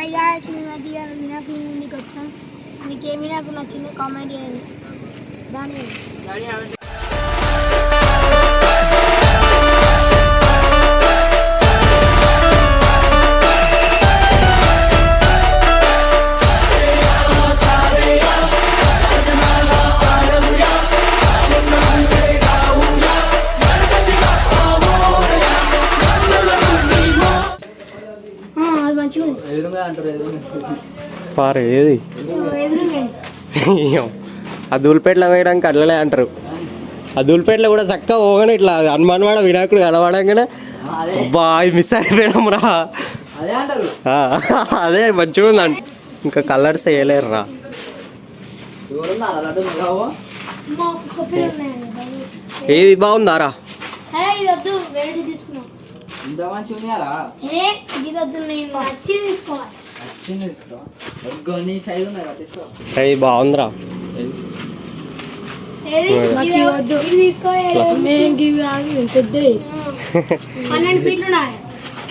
Hi guys, మేము అది వినాయకుడి ముందుకు వచ్చాం. మీకు ఏ వినాయకుడు నచ్చిందో కామెంట్ చేయండి. దాని పారు ఏది ఆ దూల్పేటలో వేయడానికి అట్లనే అంటారు. ఆ దూల్పేటలో కూడా చక్కగా పోగానే ఇట్లా హనుమాన్ వాడ వినాయకుడు కలవడంగానే బాగా మిస్ అయిపోయినాం రా. అదే మంచిగా ఉందండి. ఇంకా కలర్స్ వేయలేరు రా. ఏది బాగుందా రా? అది బాగుందిరా.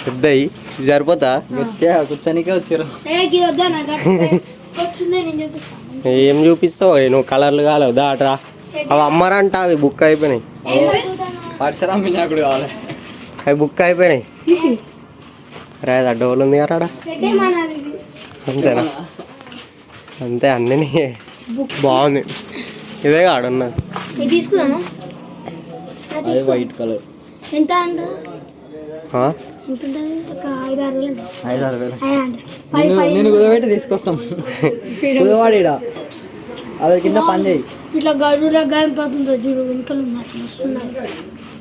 పెద్దయి సరిపోతా కూర్చొనికే వచ్చారు. ఏం చూపిస్తావు నువ్వు? కలర్లు కాలేవు దాటరా. అవి అమ్మరంట, అవి బుక్ అయిపోయినాయి. పరశురామ్ వినాయకుడు కావాలి, అవి బుక్ అయిపోయినాయి. రా డోలు ఉంది కదా అంతేనా? అంతే అన్నీ బాగుంది. ఇదే కాడున్నది వైట్ కలర్. ఎంత కుదబెట్టి తీసుకొస్తాం. కుదవాడిడా అది కింద పని చేయి. ఇట్లా గడుల గణపతి చూడు వెనుకలు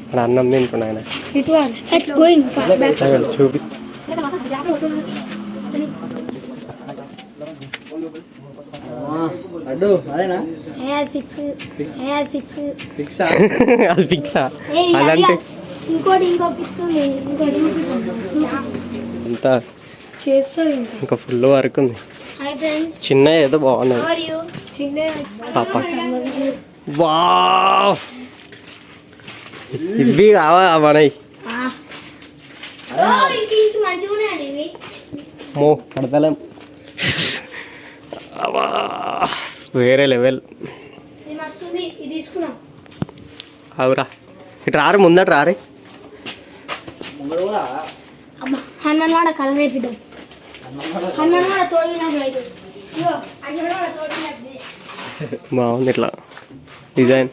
అక్కడ అన్నం తింటున్నా చూపిస్తా. అడ్డు అదేనా? అది ఫిక్సా? అదంటే అంతా ఇంకా ఫుల్ వర్క్ ఉంది. చిన్న ఏదో బాగున్నది పాప. వావ్, ఇవి కావా మనవి? మో పడతలేం. వేరే లెవెల్. అవురా, ఇటు రారు, ముందట రారే. హనుమాన్ కలర్ వేపిద్దాం. హనుమాన్ బాగుంది ఇట్లా డిజైన్.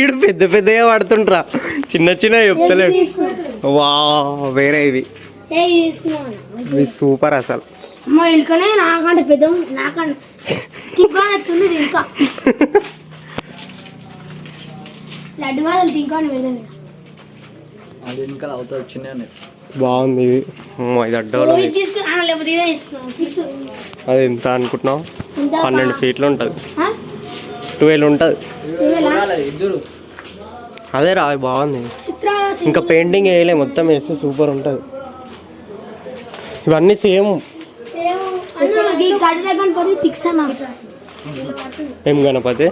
ఇడు పెద్ద పెద్దగా పడుతుంట్రా, చిన్న చిన్న చెప్తలేడు. వా వేరే ఇది సూపర్ అసలు. అమ్మ ఇల్కనే నాకంటే పెద్ద, నాకంటే తింకానెత్తుంది. ఇంకా లడ్డు వాళ్ళు తింకాని పెడదాం. అది ఇంకా అవుతుంది చిన్న. బాగుంది ఇది. ఇది అడ్డోలు. అది ఎంత అనుకుంటున్నావు? 12 ఫీట్లు ఉంటుంది, 12 ఉంటుంది. అదే రా, బాగుంది. ఇంకా పెయింటింగ్ వేయలే, మొత్తం వేస్తే సూపర్ ఉంటుంది. ఇవన్నీ సేమ్. ఏం గణపతి?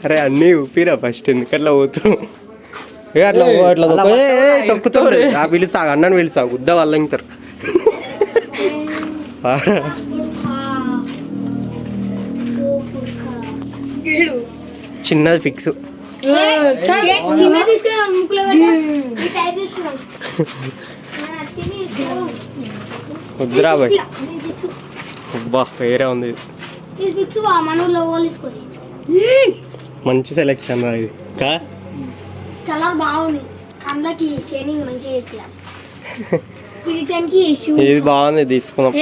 అరే అన్నీ ఊపిరా ఫస్ట్, ఎందుకట్లా పోతున్నావు? అట్లా అట్లా తొక్కుతాడు. ఆ పిలుస్తా, అన్నని పిలుస్తా, గుద్ద వాళ్ళ ఇంటారు. చిన్నది ఫిక్స్. వద్దురా బాయ్. అబ్బా వేరే ఉంది. మంచి సెలెక్షన్ రా ఇది. కలర్ బాగుంది, కళ్ళకి షైనింగ్ మంచిగా. ఇది బాగుంది, తీసుకుందాం.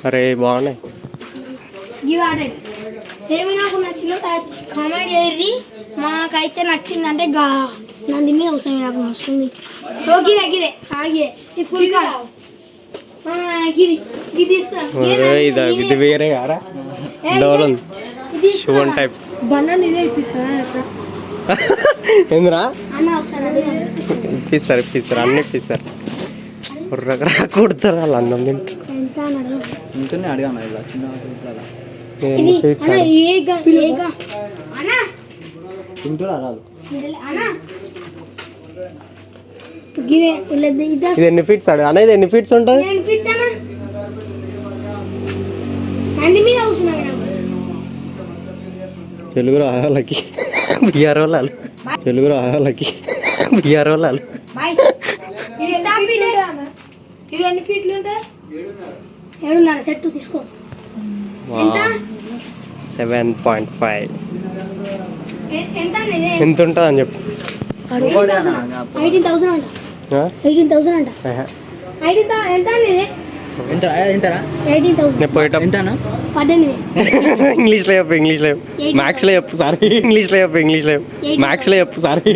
అరే బాగున్నాయి. కామెంట్ చేయర్రి, మాకైతే నచ్చిందంటే నంది మీద వస్తుంది. నాకు వస్తుంది ఫుల్ ఇది వేరే కారా? డోల్ టైప్ బండి ఇదే ఇప్పిస్తా. ఏందిరా అన్న ఒకసారి అడిగాను ఇప్పిస్తారు అన్ని ఇప్పిస్తారు కుర్రగా కొడతారు వాళ్ళు అన్నం తింటారు ఎంత అని అడుగు ఇంతనే అడిగాను ఇలా చిన్న ఇట్లా ఇది అన్న ఏగా అన్న తింటురా రాదు అన్న గిరే ఇలా ఇదా ఇది ఎన్ని ఫీట్స్ అనేది ఎన్ని ఫీట్స్ ఉంటుంది నేను పిచ్చనా అంది మీద అవసరం తెలుగు రాళ్ళకి బీఆర్ వాళ్ళు తెలుగు రాళ్ళకి బీఆర్ వాళ్ళు బాయ్ ఇది ఎంత ఫీట్ ఇది ఎన్ని ఫీట్లు ఉంటాయి 7.5 సెట్ తీసుకో ఎంత 7.5 ఎంత అనేది ఎంత ఉంటుంది అని చెప్పు 18,000 అంట ఆ? 18,000 అంట ఆహా. 18,000 ఎంత అనేది ఎంతరా ఎంతరా 18,000 నేను పోయేటప్పుడు ఎంతనా 18,000 ఇంగ్లీష్లో చెప్పు మ్యాథ్స్లో చెప్పు సారీ ఇంగ్లీష్లో చెప్పు మ్యాథ్స్లో చెప్పు సారీ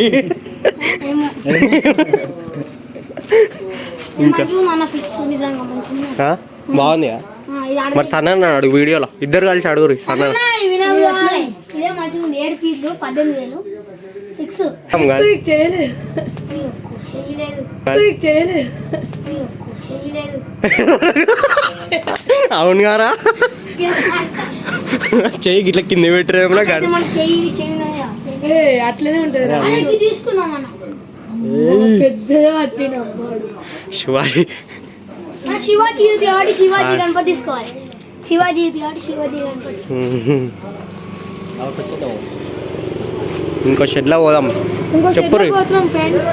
ఏమో ఇంకా మంచిగా అన్న ఫిక్స్ నిజంగా మంచిగా ఆ? బాగుందిగా ఇది ఆడ మరి సన్న అడుగు వీడియోలో ఇద్దరు కలిసి అడుగురు సన్న అన్న, ఈ వినాయకుడు కావాలి. ఇదే మంచిగా ఉంది 7 ఫీట్లు 18,000 ఫిక్స్ చేయలేదు చేయలేదు అవును గారా చెయ్యి గిట్ల కింద పెట్టరేమో అయితే మన అట్లనే ఉంటుంది తీసుకున్నాం మనం పెద్దగా పట్టినప్పుడు శివాజీ శివాజీ యూత్ కాబట్టి శివాజీ గణపతి తీసుకోవాలి శివాజీ యూత్ కాబట్టి శివాజీ గణపతి ఇంకో షెడ్లో పోదాం చెప్పురు ఫ్రెండ్స్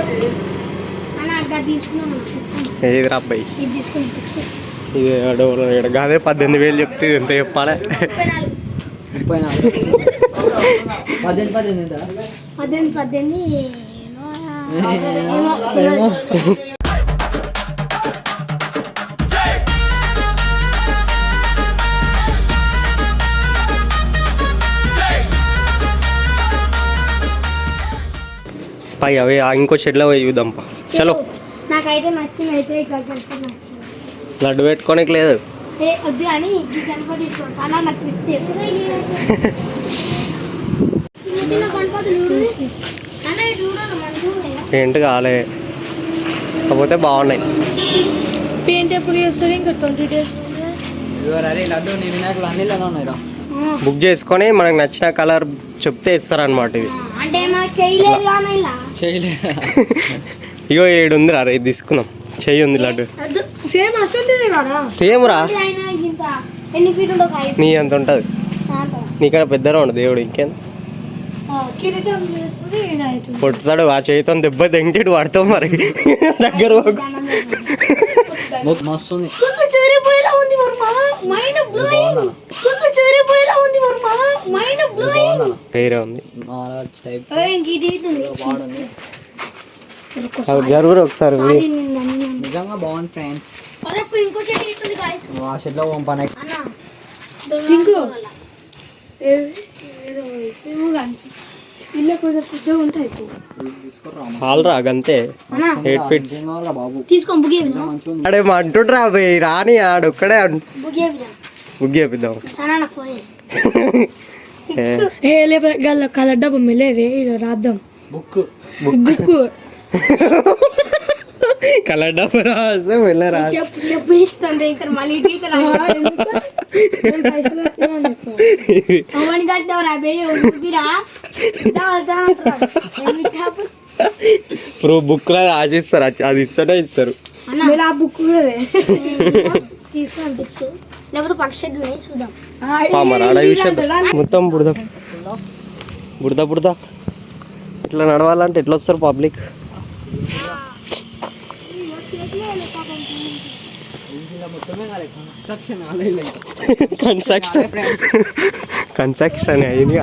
అన్న అక్కడ తీసుకున్నాం మనం ఫిక్స్ ఏది రా అబ్బాయి ఇది తీసుకుని ఫిక్స్ ఇది అదే 18,000 చెప్తే ఎంత చెప్పాలి 34 18 ఎంత 18 ఏమో తెలియదు. పై అవి ఇంకో షెడ్లో పోయి చూద్దాంపా చలో నాకైతే నచ్చింది అయితే ఇక్కడ గణపతి నచ్చింది లడ్డు పెట్టుకోనికి లేదు వద్దు కానీ ఈ గణపతి తీసుకోండి చాలా నాకు మిస్ చిన్న చిన్న గణపతులు చూడు అన్న ఇది చూడాలి మంచిగా పెయింట్ కాలే కాకపోతే బాగున్నాయి పెయింట్ ఎప్పుడు చేస్తుంది ఇంకా 20 days అరే లడ్డు నీ వినాయకుడు అన్ని లాగా ఉన్నాయిరా బుక్ చేసుకొని మనకు నచ్చిన కలర్ చెప్తే ఇస్తారనమాట ఇది అంటే మాకు చేయలేదు కానీ ఇలా చేయలేదు ఇగో 7 ఉంది రా ఇది తీసుకుందాం చెయ్యి ఉంది లడ్డు సేమ్ అసలు కదా సేమ్ రా అయినా ఇంత ఎన్ని ఫీట్ ఉండవు కాయ నీ అంత ఉంటుంది నీకన్నా పెద్దగా ఉండదు దేవుడు ఇంకేం కిరీటం కొట్టుతాడు ఆ చేతితో దెబ్బ తెంగిటేడు వాడతాం మరి దగ్గర పోకు. మస్తు ఉంది చెరిపోయేలా ఉంది మరి మామ మైండ్ బ్లోయింగ్ చెరిపోయేలా ఉంది మరి మామ మైండ్ బ్లోయింగ్ వేరే ఉంది టైప్ ఇంక ఇది ఉంది అవి జరుగురు ఒకసారి నిజంగా బాగుంది ఫ్రెండ్స్ వరకు ఇంకో షెడ్ ఇస్తుంది గాయ్స్ ఆ షెడ్లో పంపనే అన్న ఇంకో ఇల్లు కొంచెం పెద్దగా ఉంటాయి చాలరా గంతే 8 feet బాబు తీసుకో బుగే అడే మా అంటుండ్రా పోయి రాని ఆడొక్కడే బుగే బుక్ చేపిద్దాం సనా ఫోన్ కలర్ డబ్బా మిలేదే రాద్దాం బుక్ బుక్ కలర్ డబ్బా రాస్తే వెళ్ళరా చెప్పు ఇస్తుంది ఇంకా మళ్ళీ టీచర్ పైసలు అవని కలిసి రాబే ఊపిరా ఇప్పుడు బుక్ లా రాసిస్తారు అది ఇస్తానే ఇస్తారు అన్న ఆ బుక్ కూడా తీసుకున్నాం బుక్స్ లేకపోతే పక్క షెడ్ ఉన్నాయి చూద్దాం మరి ఆడ విషయం మొత్తం బుడద బుడద బుడద ఇట్లా నడవాలంటే ఎట్లా వస్తారు పబ్లిక్ కన్స్ట్రక్షన్ అయింది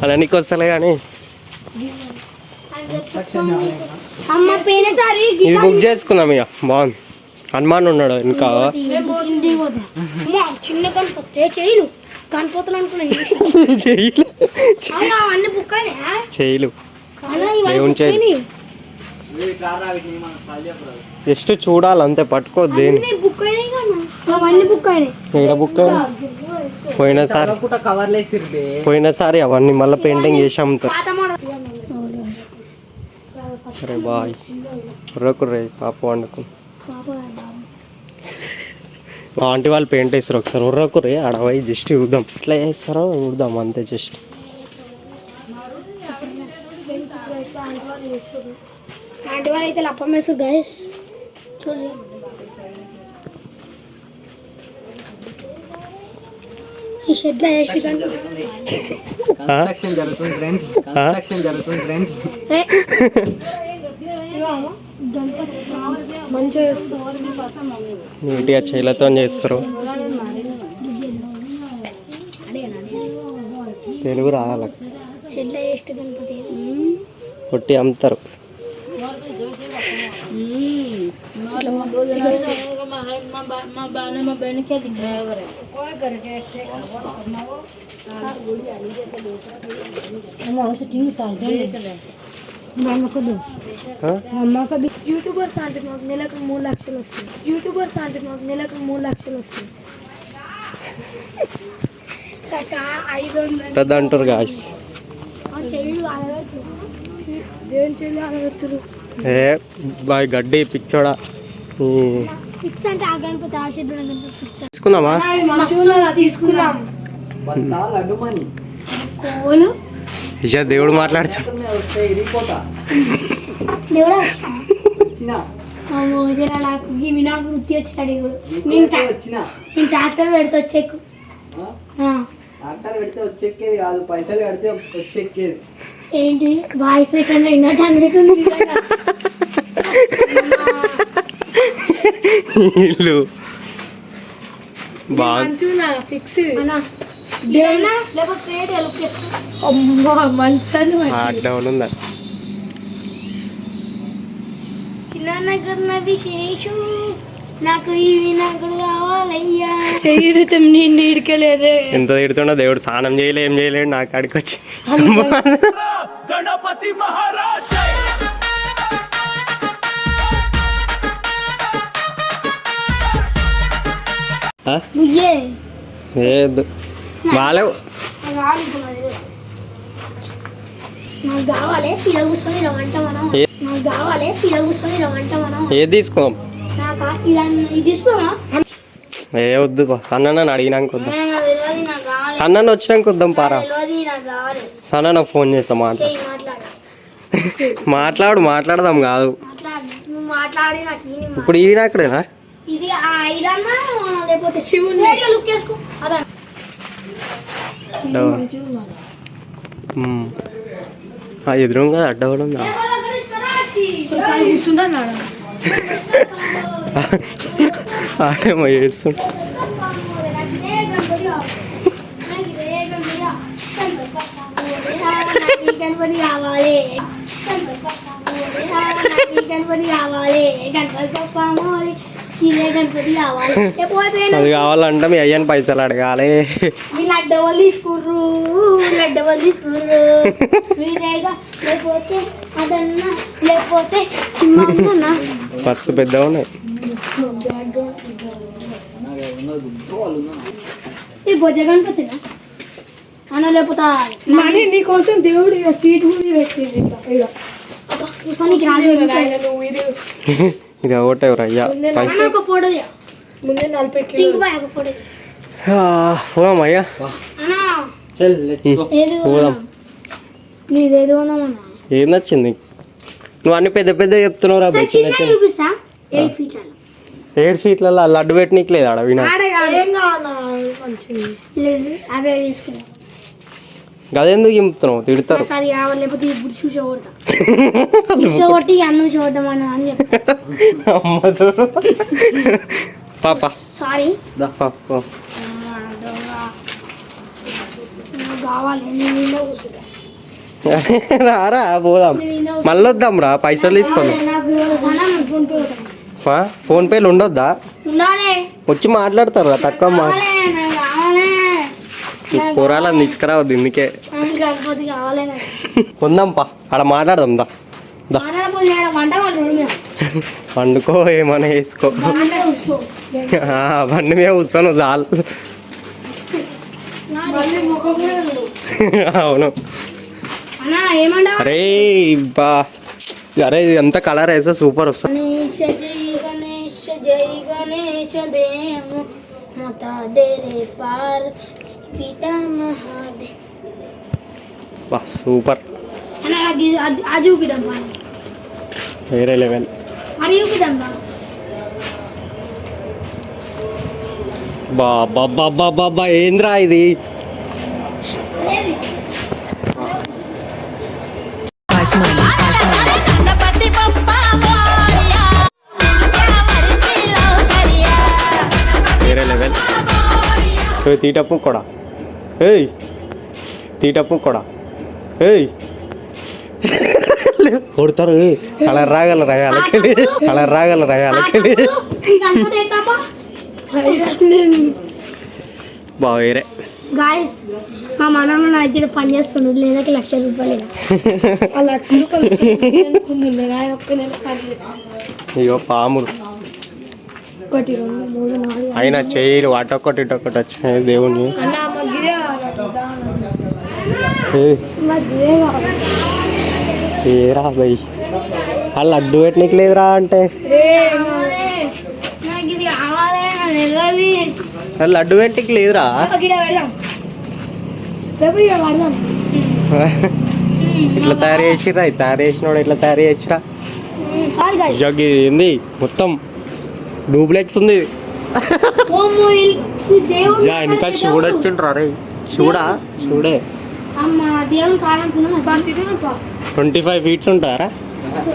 అలా నీకు వస్తలే కానీ అమ్మ పోయినసారి ఇది బుక్ చేసుకుందాం ఇక బాగుంది హనుమాన్ ఉన్నాడు ఇంకా ఇంటికి పోతాం అమ్మ చిన్న కనిపోతే చేయలు కనిపోతాను అనుకున్నాను చేయలు అవన్నీ బుక్ అయినా చేయలు ఇవన్నీ దేవుని book చేయలు. అయినాయి. జస్ట్ చూడాలి అంతే పట్టుకోద్దు దేని అన్నీ బుక్ అయినాయి కదా అవన్నీ బుక్ అయినాయి ఇక్కడ బుక్ పోయినసారి కవర్లు వేసిర్రు పోయినసారి అవన్నీ మళ్ళీ పెయింటింగ్ చేసి అమ్ముతారు పాత మోడల్ అరే బాయ్ కుర్రే పాప వండుకు ఆంటీ వాళ్ళు పెయింట్ వేస్తారు ఒకసారి ఉర్రకుర్రే అడవై జస్ట్ చూద్దాం ఎట్లా చేస్తారో చూద్దాం అంతే జస్ట్ ఆంటీ వాళ్ళు అయితే లప్పం వేస్తారు గైస్ చూడండి. ఈ షెడ్లో వేస్ట్ కన్స్ట్రక్షన్ జరుగుతుంది ఫ్రెండ్స్. కన్స్ట్రక్షన్ జరుగుతుంది ఫ్రెండ్స్. మంచిగా నీట్గా చేయిలతో చేస్తారు. తెలుగు రావాలి షెడ్లో వేస్ట్ గణపతి కొట్టి అమ్ముతారు. యూట్యూబర్స్ అంటే మాకు నెలకు 3 లక్షలు వస్తాయి. యూట్యూబర్స్ అంటే మాకు నెలకు 3 లక్షలు వస్తాయి. చక్క 500 పెద్ద అంటారు గాయస్. చెయ్యి ఆడబెడుతురు దేవుని చెల్లి ఆడబెడుతురు. ఏ బాయ్ గడ్డి పిచ్చోడా. ఫిక్స్ అంటే ఆ గణపతి ఆ షెడ్ గణపతి ఫిక్స్ తీసుకుందామా? తీసుకుందాం. లడ్డు మనీ కోలు ఇజా దేవుడు మాట్లాడుతూ వస్తే ఇరిపోతా దేవుడా వచ్చిన నాకు ఈ వినాయకుడు వృత్తి వచ్చినాడు. ఇప్పుడు వచ్చిన నేను ట్రాక్టర్ పెడితే వచ్చేకు డాక్టర్ పెడితే వచ్చెక్కేది కాదు, పైసలు కడితే వచ్చెక్కేది. ఏంటి వాయిస్ సెకండ్ అయినట్టు అనిపిస్తుంది. ఇల్లు బాగా ఫిక్స్ దేవున్నా లేకపోతే స్ట్రేట్ లుక్ చేసుకో. డౌన్ ఉందా చిన్న కన్నా విశేషం నాకు ఈ వినాయకుడు కావాలయ్యా. శరీరం నేను ఇడకలేదే. ఎంత తిడుతున్నా దేవుడు స్నానం చేయలే ఏం చేయలేడు నా కాడికి వచ్చి. గణపతి మహారాజ్ నువ్వే లేదు బాలేవు. నాకు కావాలి పిల్ల కూర్చొని రవంట మనం. నాకు కావాలి పిల్ల కూర్చొని రవంట మనం. ఏది తీసుకుందాం? నాకు ఇది తీసుకున్నా. ఏ వద్దు సన్న అడిగినాక వద్దాం. తెలియదు నాకు కావాలి. సన్న వచ్చినాక వద్దాం పారా. తెలియదు నాకు కావాలి. సన్న నాకు ఫోన్ చేస్తా మాట్లాడదాం కాదు నువ్వు మాట్లాడి నాకు ఇప్పుడు ఈ వినాయకుడేనా ఇది ఇదన్నా లేకపోతే శివుని లుక్ వేసుకో. అదే ఎదురుగా అడ్డవడం ఆడేమో చేస్తుంటా. గణపతి కావాలి గణపతి కావాలి గణపతి గొప్ప ఇదే గణపతి కావాలి. లేకపోతే అది కావాలంటే మీ అయ్యని పైసలు అడగాలి. మీ లడ్డవలు తీసుకుర్రు మీరేగా లేకపోతే అదన్నా లేకపోతే సింహన్నా పర్సు పెద్దగా ఉన్నాయి. ఇది బొజ్జ గణపతినా అన్న లేకపోతే మళ్ళీ నీకోసం దేవుడు ఇక సీట్ ముందు పెట్టింది. కూర్చోనికి రాదు. ఇది ఒకటెవరు అయ్యా పైసలు ఒక ఫోటో ముందే 40 పింక్ కిలో బాయ్ ఒక ఫోటో పోదాం అయ్యా అన్నా చల్ లెట్స్ గో. ఏది పోదాం. ప్లీజ్ ఏది కొందామన్నా. ఏం నచ్చింది? నువ్వు అన్ని పెద్ద పెద్ద చెప్తున్నావు రా. చిన్న చూపిస్తా 8 feet 7 ఫీట్లలో లడ్డు పెట్టనీకి లేదు ఆడ వినా. ఏం కావాలా మంచిది లేదు అదే తీసుకున్నా. గదెందుకు చెప్తున్నావు? తిడతారు. అది కావాలి లేకపోతే ఇప్పుడు చూసగొడతా. చూసగొట్టి అన్ను చూడమని అని చెప్తా. అమ్మతో పాప సారీ పాప కావాలి నేను కూర్చుంటా. రారా పోదాం మళ్ళీ వద్దాం రా. పైసలు తీసుకుందాం. ఫోన్పేలు ఉండొద్దా? వచ్చి మాట్లాడతారు రా తక్కువ కూరాలని తీసుకురావద్దు ఇందుకే. కొందాం పా ఆడ మాట్లాడదాం దా వండుకో ఏమైనా వేసుకో. బండి మీద కూర్చోను చాలు. అవును. అరే బా అరే ఇది ఎంత కలర్ వేస్తే సూపర్ వస్తుంది. గణేశ జై గణేశ దేము మాతా దేరే పార్ పితా మహాదే. బా సూపర్, అది చూపిద్దాం వేరే లెవెల్. అది చూపిద్దాం బాబా ఏంద్రా ఇది? వేరే లెవెల్. తీటప్పు కూడా, ఏయ్ తీటప్పు కూడా, ఏయ్ కొడతారు. కలర్ రాగలరా అలాగే, కలర్ రాగలరా అలాగే. బా వేరే గాయస్ మా మనమ్మ నా దగ్గర పని చేస్తుండ్రు, లేదా ₹1,00,000. అయ్యో పాములు ఒకటి 2 3 4 అయినా చేయలు అటొక్కటి ఇటొక్కటి వచ్చినాయి దేవుని. ఏరా భయ్ ఆ లడ్డు పెట్టనీకి లేదురా అంటే, లడ్డు పెట్టికి లేదురా. ఇట్లా తయారు చేసిరా, తయారు చేసినోడు ఇట్లా తయారు చేసిరా. జగ్ ఏంది మొత్తం డూప్లెక్స్ ఉంది. ఇంకా చూడొచ్చుంటారా రే, చూడే 25 feet ఉంటారా?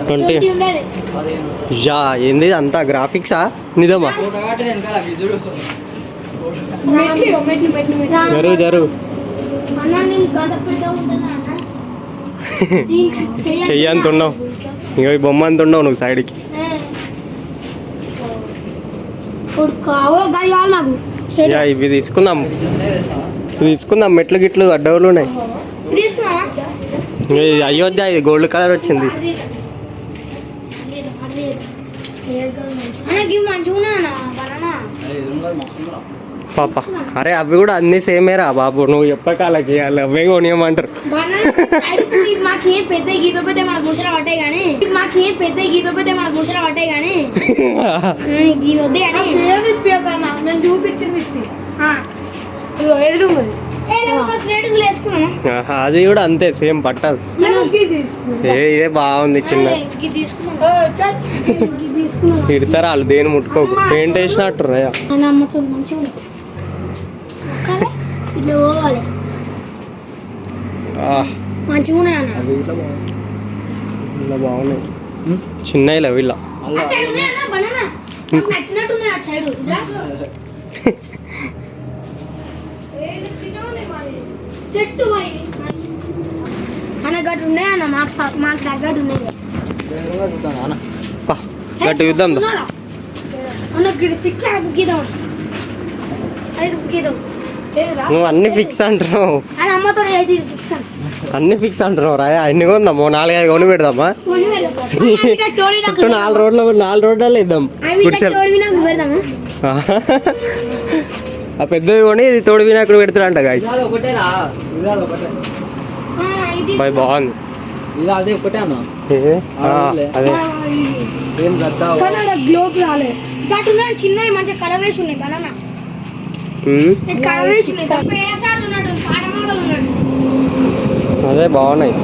20 యా ఏంది అంతా గ్రాఫిక్సా నిజమా? జరుగు చెయ్యంత ఉన్నావు, ఇంకో బొమ్మ అంత ఉండవు నువ్వు సైడ్కి. ఇవి తీసుకుందాం మెట్లు గిట్లు అడ్డవులు ఉన్నాయి. అయోధ్య ఇది గోల్డ్ కలర్ వచ్చింది. పాప అరే అవి కూడా అన్ని సేమేరా బాబు, నువ్వు చెప్పకాలకి వాళ్ళు అవే కొనియమంటారు. అది కూడా అంతే సేమ్ పట్టదు. ఇదే బాగుంది చిన్న. తిడతారా వాళ్ళు దేని ముట్టుకోకు, పెయింట్ వేసినట్టు బాగున్నాయి చిన్న వీళ్ళ. చెట్టు అన్నగట్టు ఉన్నాయన్న మాకు తగ్గట్టు ఉన్నాయి. గట్టు చూద్దాం నువ్వు అన్ని ఫిక్స్ అంటున్నావు, అన్ని ఫిక్స్ అంటున్నావు రా. అన్ని కొందాము 4-5 కొని పెడదామా? చుట్టూ 4 రోడ్లలో ఇద్దాం. ఆ పెద్దది కొని ఇది తోడు వినాయకుడు పెడతాడంట గాయస్. బాగుంది అదే ఒకటే అన్న, అదే చిన్నవి మంచిగా కలర్ వేసి ఉన్నాయి. బనానా అదే బాగున్నాయి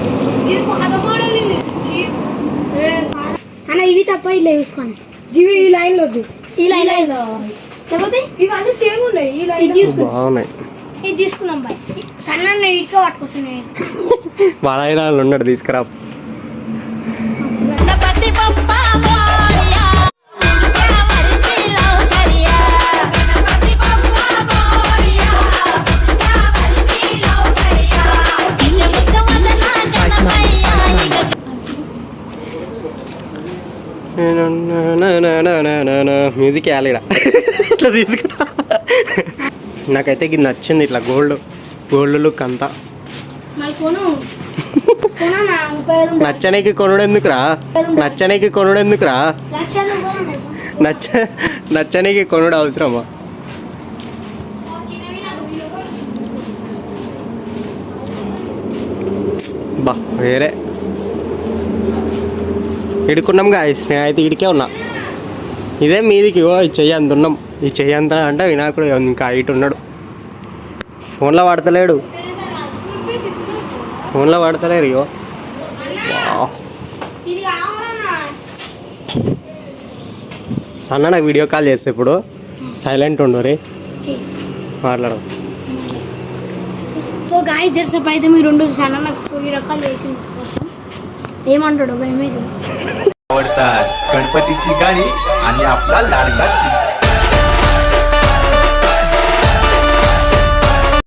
అన్న. ఇవి తప్ప ఇట్లా చూసుకోండి, ఇవి ఈ లైన్ లో ఈ లైన్ ఇవన్నీ సేమ్ ఉన్నాయి. ఈ లైన్ బాగున్నాయి. ఇది తీసుకున్నాం బాయ్, సన్న ఇటుక పట్టుకొస్తున్నాయి. వాళ్ళ ఉన్నాడు తీసుకురా. మ్యూజిక్ వేయాలి ఇట్లా తీసుకుంటా. నాకైతే ఇది నచ్చింది, ఇట్లా గోల్డ్ లుక్ అంతా. నచ్చనికి కొనుడు ఎందుకురా, నచ్చనికి కొనుడు అవసరమా? బా వేరే ఇడుకున్నాం గాయస్, నేనైతే ఇడికే ఉన్నా. ఇదే మీదికి ఓ ఈ చెయ్యి అంత ఉన్నాం. ఈ చెయ్యి అంత అంటే వినాయకుడు ఇంకా హైట్ ఉన్నాడు. ఫోన్లో వాడతలేడు, ఫోన్లో వాడతలేరు. ఇగో ఇది కావాలన్నా అన్న నాకు వీడియో కాల్ చేస్తే ఇప్పుడు సైలెంట్ ఉండు రే, మాట్లాడవు. సో గాయస్ జర్సప్ అయితే మీరు రెండు చాలా నాకు వీడియో కాల్ చేసింది కోసం ఏమంటాడు భయమే आवडतात गणपतीची गाणी आणि आपला लाडका